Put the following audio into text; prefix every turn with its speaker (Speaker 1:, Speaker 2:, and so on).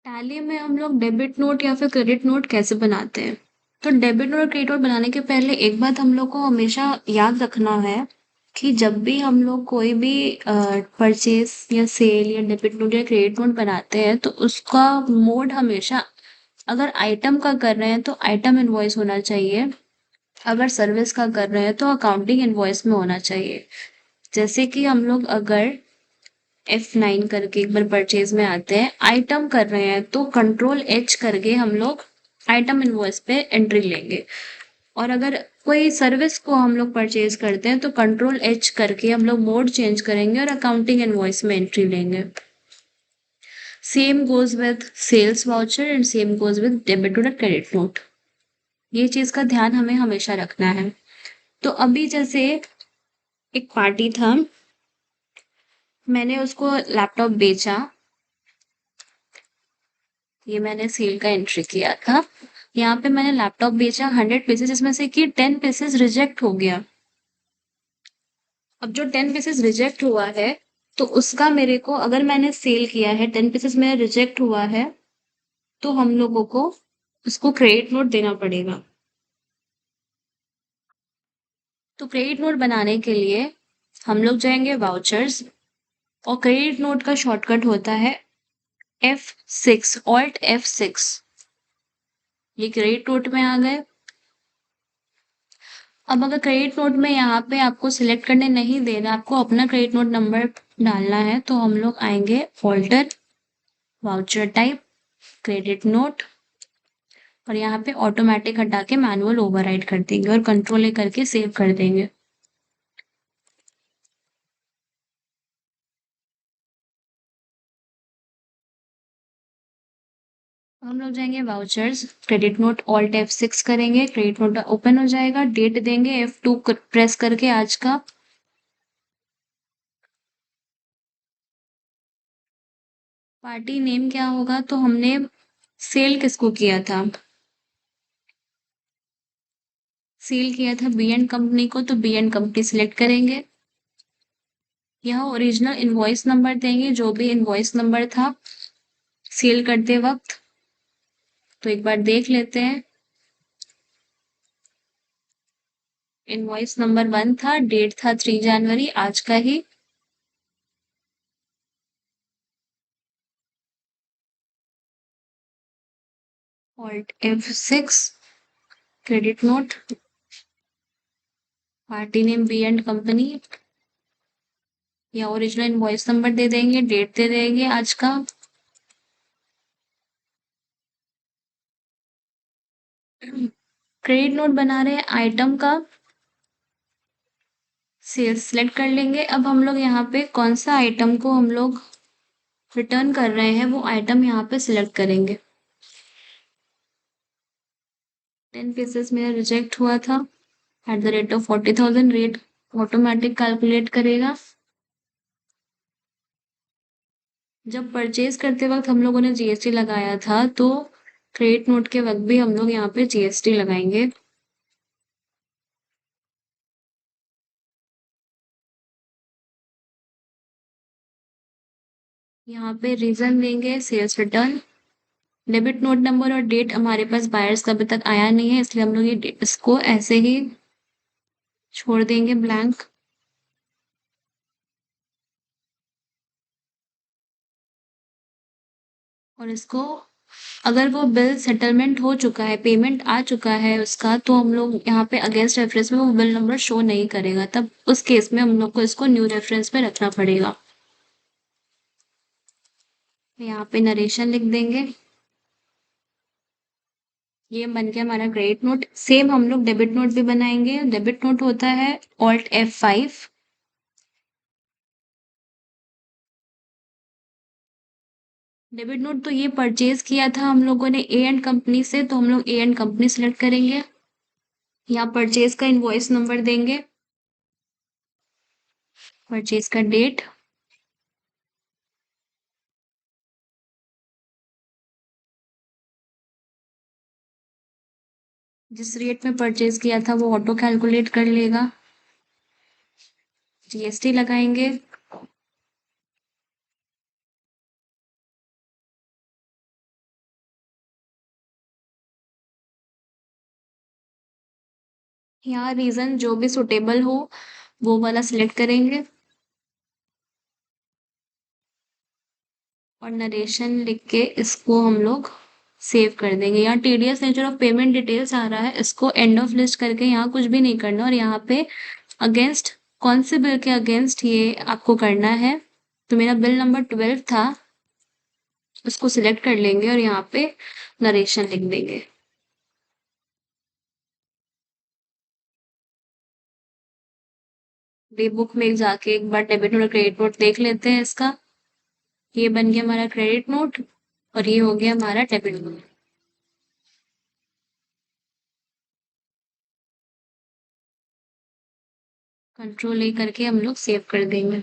Speaker 1: Tally में हम लोग डेबिट नोट या फिर क्रेडिट नोट कैसे बनाते हैं? तो डेबिट नोट और क्रेडिट नोट बनाने के पहले एक बात हम लोग को हमेशा याद रखना है कि जब भी हम लोग कोई भी परचेज या सेल या डेबिट नोट या क्रेडिट नोट बनाते हैं तो उसका मोड हमेशा, अगर आइटम का कर रहे हैं तो आइटम इनवॉइस होना चाहिए, अगर सर्विस का कर रहे हैं तो अकाउंटिंग इनवॉइस में होना चाहिए। जैसे कि हम लोग अगर F9 करके एक बार परचेज में आते हैं, आइटम कर रहे हैं तो कंट्रोल एच करके हम लोग आइटम इनवॉइस पे एंट्री लेंगे। और अगर कोई सर्विस को हम लोग परचेज करते हैं तो कंट्रोल एच करके हम लोग मोड चेंज करेंगे और अकाउंटिंग इनवॉइस में एंट्री लेंगे। Same goes with sales voucher and same goes with debit और क्रेडिट नोट। ये चीज का ध्यान हमें हमेशा रखना है। तो अभी जैसे एक पार्टी था, मैंने उसको लैपटॉप बेचा, ये मैंने सेल का एंट्री किया था। यहाँ पे मैंने लैपटॉप बेचा 100 पीसेज, जिसमें से कि 10 पीसेज रिजेक्ट हो गया। अब जो 10 पीसेज रिजेक्ट हुआ है तो उसका मेरे को, अगर मैंने सेल किया है 10 पीसेज मेरा रिजेक्ट हुआ है, तो हम लोगों को उसको क्रेडिट नोट देना पड़ेगा। तो क्रेडिट नोट बनाने के लिए हम लोग जाएंगे वाउचर्स, और क्रेडिट नोट का शॉर्टकट होता है F6, Alt F6। ये क्रेडिट नोट में आ गए। अब अगर क्रेडिट नोट में यहाँ पे आपको सिलेक्ट करने नहीं देना, आपको अपना क्रेडिट नोट नंबर डालना है, तो हम लोग आएंगे alter, voucher type, credit note, और यहाँ पे ऑटोमेटिक हटा के मैनुअल ओवरराइड कर देंगे और कंट्रोल ए करके सेव कर देंगे। हम लोग जाएंगे vouchers, credit note, alt F6 करेंगे, क्रेडिट नोट ओपन हो जाएगा, डेट देंगे F2 प्रेस करके आज का, पार्टी नेम क्या होगा, तो हमने सेल किसको किया था, सेल किया था बी एंड कंपनी को, तो बी एंड कंपनी सिलेक्ट करेंगे। यहाँ ओरिजिनल इनवॉइस नंबर देंगे, जो भी इनवॉइस नंबर था सेल करते वक्त, तो एक बार देख लेते हैं। इनवॉइस नंबर 1 था, डेट था 3 जनवरी, आज का ही। Alt F6, credit note, party name B and company, या ओरिजिनल इनवॉइस नंबर दे देंगे, डेट दे देंगे आज का। क्रेडिट नोट बना रहे हैं आइटम का, सेल्स सेलेक्ट कर लेंगे। अब हम लोग यहाँ पे कौन सा आइटम को हम लोग रिटर्न कर रहे हैं वो आइटम यहाँ पे सिलेक्ट करेंगे। 10 पीसेस मेरा रिजेक्ट हुआ था, at the rate of 40,000, rate automatic calculate करेगा। जब परचेज करते वक्त हम लोगों ने जीएसटी लगाया था, तो क्रेडिट नोट के वक्त भी हम लोग यहाँ पे जीएसटी लगाएंगे। यहाँ पे रीजन देंगे sales return. Debit note number और डेट हमारे पास बायर्स का अभी तक आया नहीं है, इसलिए हम लोग ये इसको ऐसे ही छोड़ देंगे ब्लैंक। और इसको, अगर वो बिल सेटलमेंट हो चुका है, पेमेंट आ चुका है उसका, तो हम लोग यहाँ पे अगेंस्ट रेफरेंस में वो बिल नंबर शो नहीं करेगा, तब उस केस में हम लोग को इसको न्यू रेफरेंस पे रखना पड़ेगा। यहाँ पे नरेशन लिख देंगे। ये बन गया हमारा क्रेडिट नोट। सेम हम लोग डेबिट नोट भी बनाएंगे। डेबिट नोट होता है ऑल्ट F5। डेबिट नोट तो ये परचेज किया था हम लोगों ने ए एंड कंपनी से, तो हम लोग ए एंड कंपनी सेलेक्ट करेंगे। यहाँ परचेज का इनवॉइस नंबर देंगे, परचेज का डेट, जिस रेट में परचेज किया था वो ऑटो कैलकुलेट कर लेगा। जीएसटी लगाएंगे। यहाँ रीज़न जो भी सुटेबल हो वो वाला सिलेक्ट करेंगे और नरेशन लिख के इसको हम लोग सेव कर देंगे। यहाँ TDS nature of payment details आ रहा है, इसको एंड ऑफ लिस्ट करके यहाँ कुछ भी नहीं करना और यहाँ पे अगेंस्ट कौन से बिल के अगेंस्ट ये आपको करना है। तो मेरा बिल नंबर 12 था, उसको सिलेक्ट कर लेंगे और यहाँ पे नरेशन लिख देंगे। डे बुक में जाके एक बार डेबिट नोट और क्रेडिट नोट देख लेते हैं इसका। ये बन गया हमारा क्रेडिट नोट और ये हो गया हमारा डेबिट नोट। कंट्रोल ए करके हम लोग सेव कर देंगे।